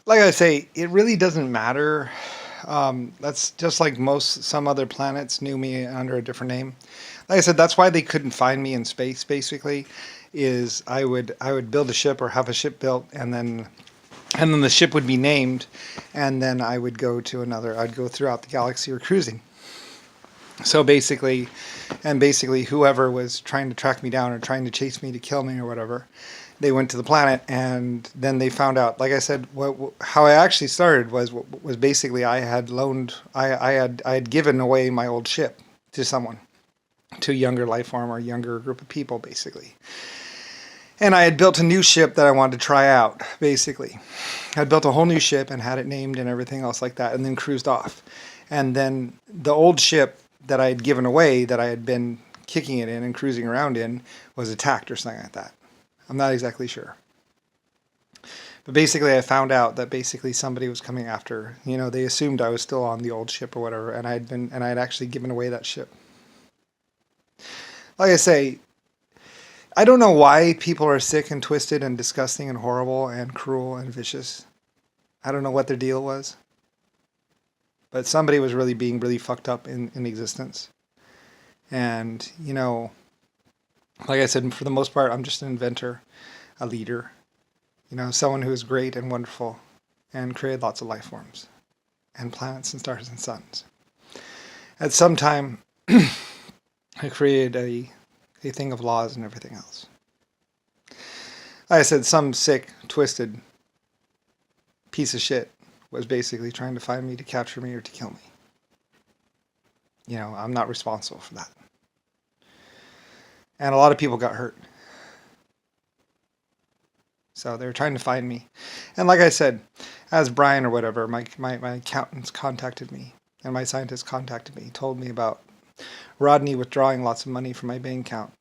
like I say, it really doesn't matter. That's just like some other planets knew me under a different name. Like I said, that's why they couldn't find me in space. Basically, is I would build a ship or have a ship built, and then the ship would be named, and then I would go to another. I'd go throughout the galaxy or cruising. So basically, whoever was trying to track me down or trying to chase me to kill me or whatever, they went to the planet, and then they found out. Like I said, how I actually started was basically I had given away my old ship to someone, to a younger life form or a younger group of people, basically. And I had built a new ship that I wanted to try out, basically. I'd built a whole new ship and had it named and everything else like that, and then cruised off. And then the old ship that I had given away, that I had been kicking it in and cruising around in, was attacked or something like that. I'm not exactly sure. But basically I found out that basically somebody was coming after, they assumed I was still on the old ship or whatever, and I had actually given away that ship. Like I say, I don't know why people are sick and twisted and disgusting and horrible and cruel and vicious. I don't know what their deal was. But somebody was really being really fucked up in existence. And, like I said, for the most part, I'm just an inventor, a leader, someone who is great and wonderful and created lots of life forms and planets and stars and suns. At some time, I created a thing of laws and everything else. Like I said, some sick, twisted piece of shit was basically trying to find me to capture me or to kill me. I'm not responsible for that. And a lot of people got hurt. So they were trying to find me. And like I said, as Brian or whatever, my accountants contacted me, and my scientists contacted me, told me about Rodney withdrawing lots of money from my bank account.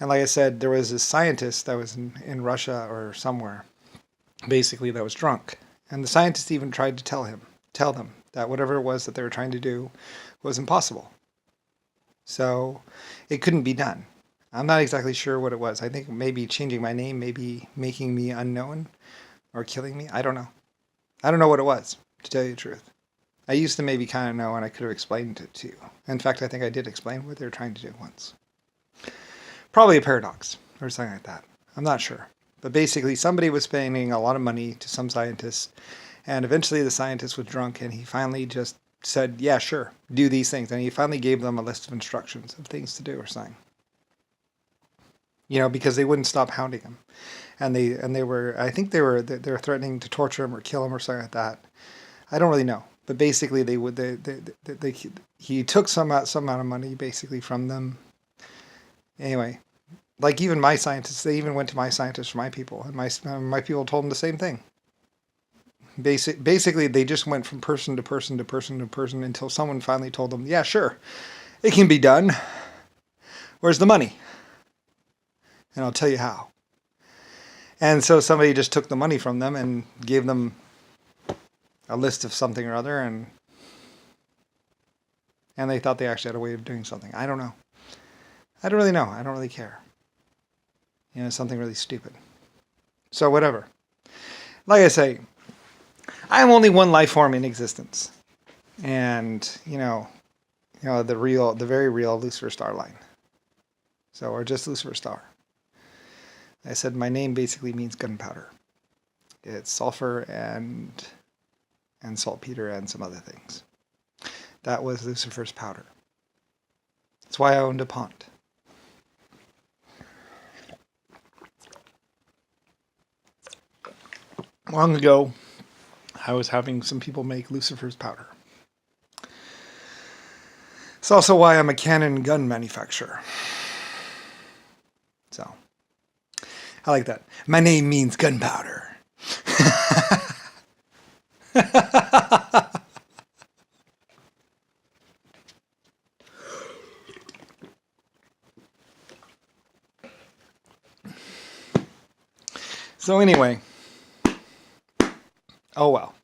And like I said, there was this scientist that was in Russia or somewhere, basically, that was drunk. And the scientists even tried to tell them that whatever it was that they were trying to do was impossible. So it couldn't be done. I'm not exactly sure what it was. I think maybe changing my name, maybe making me unknown or killing me. I don't know. I don't know what it was, to tell you the truth. I used to maybe kind of know, and I could have explained it to you. In fact, I think I did explain what they were trying to do once. Probably a paradox or something like that. I'm not sure. But basically, somebody was paying a lot of money to some scientists, and eventually the scientist was drunk, and he finally just said, yeah, sure, do these things. And he finally gave them a list of instructions of things to do or something. Because they wouldn't stop hounding him. And they were, I think they were threatening to torture him or kill him or something like that. I don't really know. But basically, he took some amount of money basically from them. Anyway, like even my scientists, they even went to my scientists for my people, and my people told them the same thing. Basically, they just went from person to person to person to person until someone finally told them, yeah, sure, it can be done. Where's the money? And I'll tell you how. And so somebody just took the money from them and gave them a list of something or other, and they thought they actually had a way of doing something. I don't know. I don't really know. I don't really care. Something really stupid. So whatever. Like I say, I am only one life form in existence. And, the very real Lucifer star line. Or just Lucifer star. I said my name basically means gunpowder. It's sulfur and saltpeter and some other things. That was Lucifer's powder. That's why I owned a pond. Long ago, I was having some people make Lucifer's powder. It's also why I'm a cannon gun manufacturer. So, I like that. My name means gunpowder. So anyway, oh well.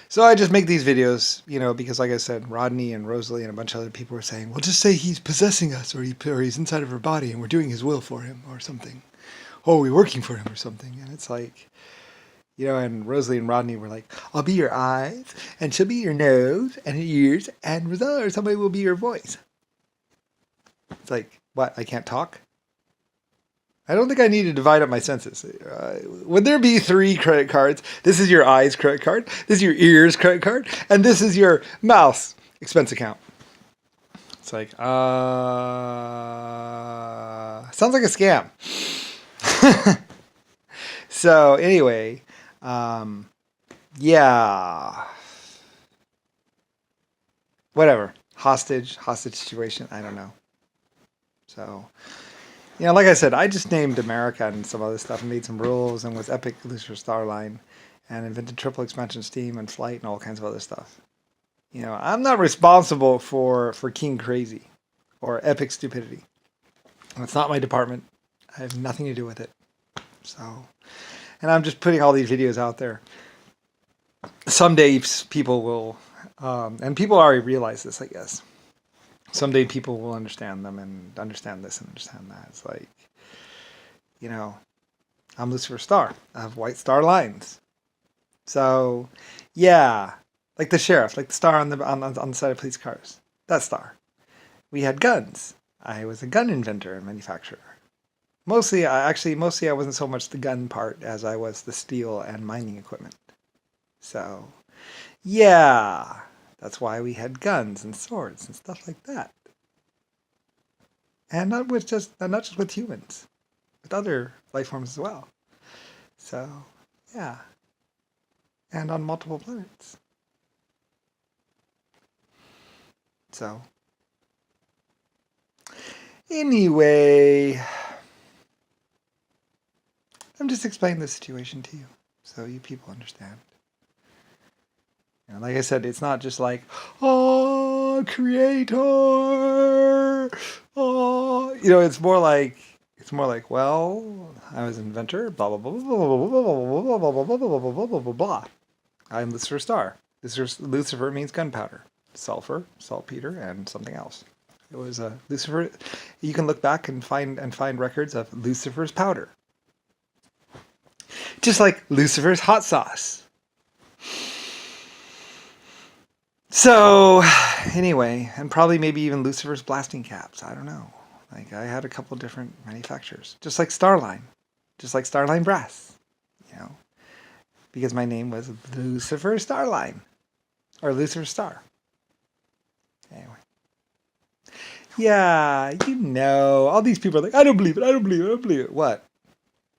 So I just make these videos, because like I said, Rodney and Rosalie and a bunch of other people were saying, well, just say he's possessing us or he's inside of our body and we're doing his will for him or something. oh, we're working for him or something. And it's like, and Rosalie and Rodney were like, I'll be your eyes, and she'll be your nose, and your ears, and Rosella or somebody will be your voice. It's like, what, I can't talk? I don't think I need to divide up my senses. Would there be 3 credit cards? This is your eyes credit card, this is your ears credit card, and this is your mouth expense account. It's like, sounds like a scam. So anyway, yeah, whatever. Hostage situation. I don't know. So, like I said, I just named America and some other stuff and made some rules and was Epic Lucifer Starline and invented triple expansion steam and flight and all kinds of other stuff. I'm not responsible for King Crazy or Epic Stupidity. It's not my department. I have nothing to do with it. So, and I'm just putting all these videos out there. Someday people will, and people already realize this, I guess. Someday people will understand them and understand this and understand that. It's like, I'm Lucifer Star. I have white star lines. So, yeah, like the sheriff, like the star on the side of police cars. That star. We had guns. I was a gun inventor and manufacturer. Mostly I wasn't so much the gun part as I was the steel and mining equipment. So, yeah, that's why we had guns and swords and stuff like that. And not just with humans, with other life forms as well. So, yeah. And on multiple planets. So, anyway, I'm just explaining the situation to you so you people understand. Like I said, it's not just like, oh, creator. Oh, it's more like, well, I was an inventor, blah blah blah blah blah blah blah blah blah blah blah blah blah blah blah. I'm Lucifer Star. Lucifer means gunpowder, sulfur, saltpeter, and something else. It was Lucifer. You can look back and find records of Lucifer's powder, just like Lucifer's hot sauce. So, anyway, and probably maybe even Lucifer's blasting caps. I don't know. Like, I had a couple different manufacturers, just like Starline Brass, because my name was Lucifer Starline, or Lucifer Star. Anyway. Yeah, all these people are like, I don't believe it. What?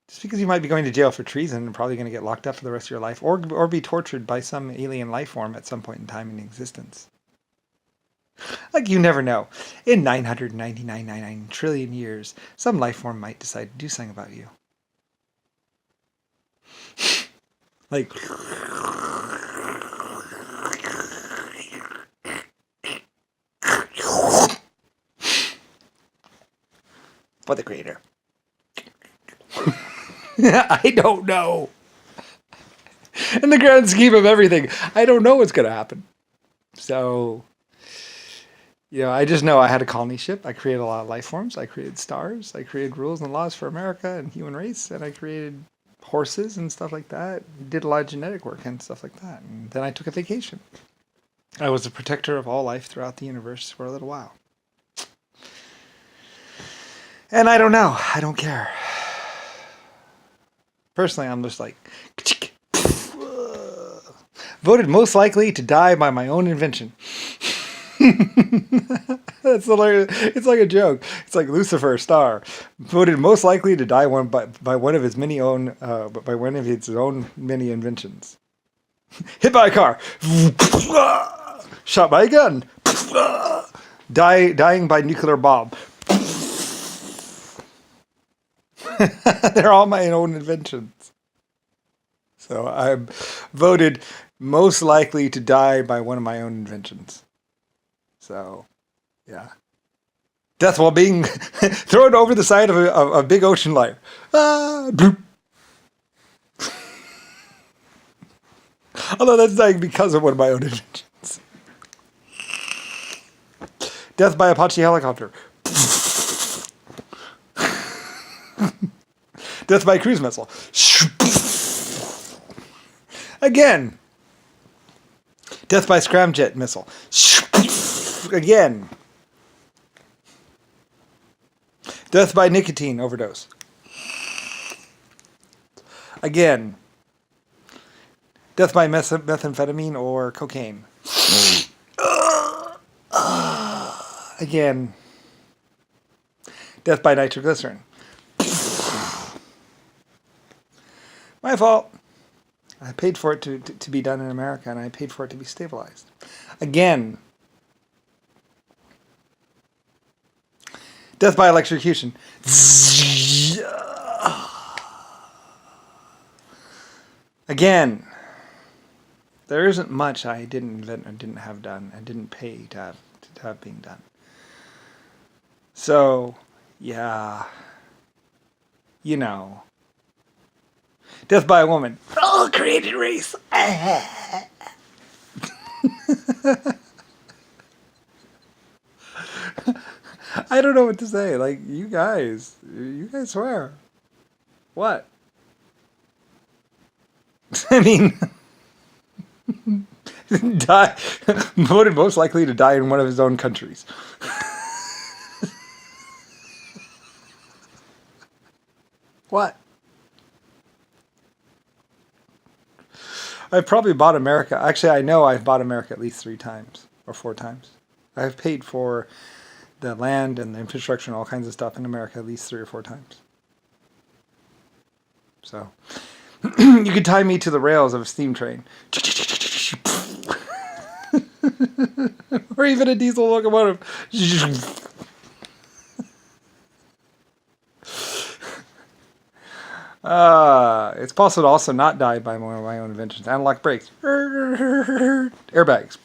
Just because you might be going to jail for treason and probably going to get locked up for the rest of your life, or be tortured by some alien life form at some point in time in existence. Like, you never know. In 999 trillion years, some life form might decide to do something about you. Like, for the creator. I don't know. In the grand scheme of everything, I don't know what's going to happen. So, I just know I had a colony ship. I created a lot of life forms. I created stars. I created rules and laws for America and human race. And I created horses and stuff like that. Did a lot of genetic work and stuff like that. And then I took a vacation. I was a protector of all life throughout the universe for a little while. And I don't know. I don't care. Personally, I'm just like, voted most likely to die by my own invention. That's hilarious. It's like a joke. It's like Lucifer Star voted most likely to die by one of his many own many inventions. Hit by a car, shot by a gun, dying by nuclear bomb. They're all my own inventions. So I'm voted most likely to die by one of my own inventions. So, yeah. Death while being thrown over the side of a big ocean liner. Bloop. Although that's dying because of one of my own inventions. Death by Apache helicopter. Death by cruise missile. Again. Death by scramjet missile. Again. Death by nicotine overdose. Again. Death by methamphetamine or cocaine. Again. Death by nitroglycerin. My fault. I paid for it to be done in America, and I paid for it to be stabilized. Again. Death by electrocution. Again. There isn't much I didn't invent or didn't have done and didn't pay to have being done. So, yeah. You know. Death by a woman. Oh, created race. I don't know what to say. Like, you guys swear. What? I mean, die, voted most likely to die in one of his own countries. What? I've probably bought America. Actually, I know I've bought America at least 3 times or 4 times. I've paid for the land and the infrastructure and all kinds of stuff in America at least 3 or 4 times. So, you could tie me to the rails of a steam train. Or even a diesel locomotive. It's possible to also not die by one of my own inventions. Analog brakes. Airbags.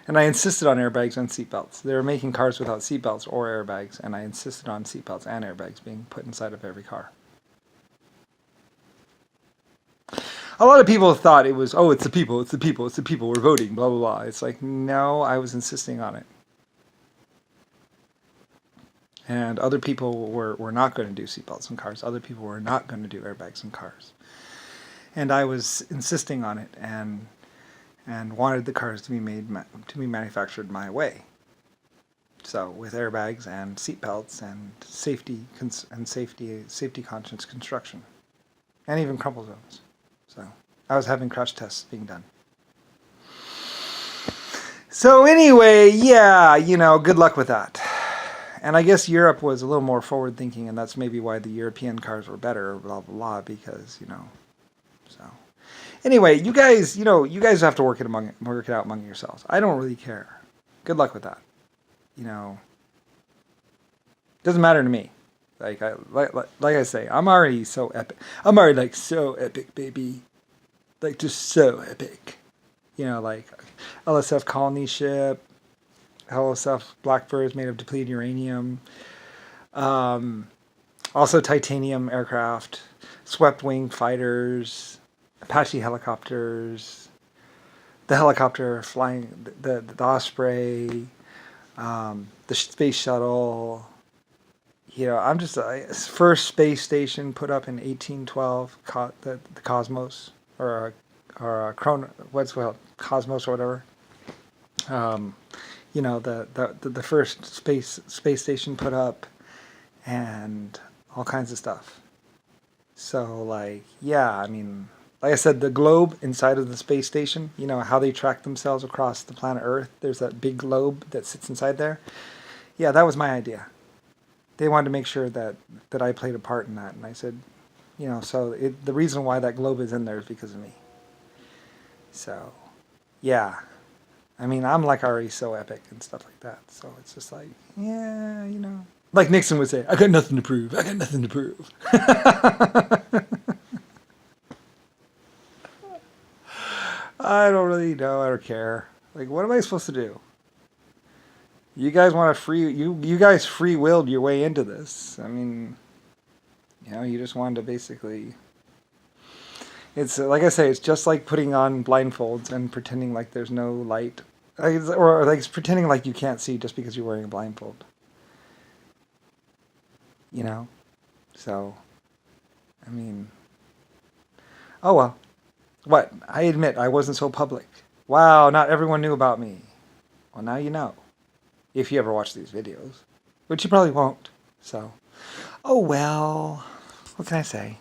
And I insisted on airbags and seatbelts. They were making cars without seatbelts or airbags, and I insisted on seatbelts and airbags being put inside of every car. A lot of people thought it was, oh, it's the people, we're voting, blah, blah, blah. It's like, no, I was insisting on it. And other people were not going to do seatbelts in cars. Other people were not going to do airbags in cars. And I was insisting on it and wanted the cars to be manufactured my way. So with airbags and seatbelts and safety conscious construction, and even crumple zones. So I was having crash tests being done. So anyway, yeah, good luck with that. And I guess Europe was a little more forward thinking, and that's maybe why the European cars were better, blah, blah, blah, because, so. Anyway, you guys have to work it out among yourselves. I don't really care. Good luck with that. Doesn't matter to me. Like I say, I'm already so epic. I'm already so epic, baby. Just so epic. Like LSF colony ship, LSF Blackbirds made of depleted uranium. Also titanium aircraft, swept wing fighters, Apache helicopters, the helicopter flying, the Osprey, the space shuttle. I'm just first space station put up in 1812, the Cosmos or Cosmos or whatever. The first space station put up, and all kinds of stuff. So like I said, the globe inside of the space station, how they track themselves across the planet Earth. There's that big globe that sits inside there. Yeah, that was my idea. They wanted to make sure that I played a part in that. And I said, the reason why that globe is in there is because of me. So, yeah. I'm already so epic and stuff like that. So it's just like, yeah, Like Nixon would say, I got nothing to prove. I don't really know. I don't care. Like, what am I supposed to do? You guys want to you guys free-willed your way into this. You just wanted to basically... It's, like I say, it's just like putting on blindfolds and pretending like there's no light. Or like pretending like you can't see just because you're wearing a blindfold. So, I mean, oh well. What? I admit I wasn't so public. Wow, not everyone knew about me. Well, now you know. If you ever watch these videos. Which you probably won't. So, oh well. What can I say?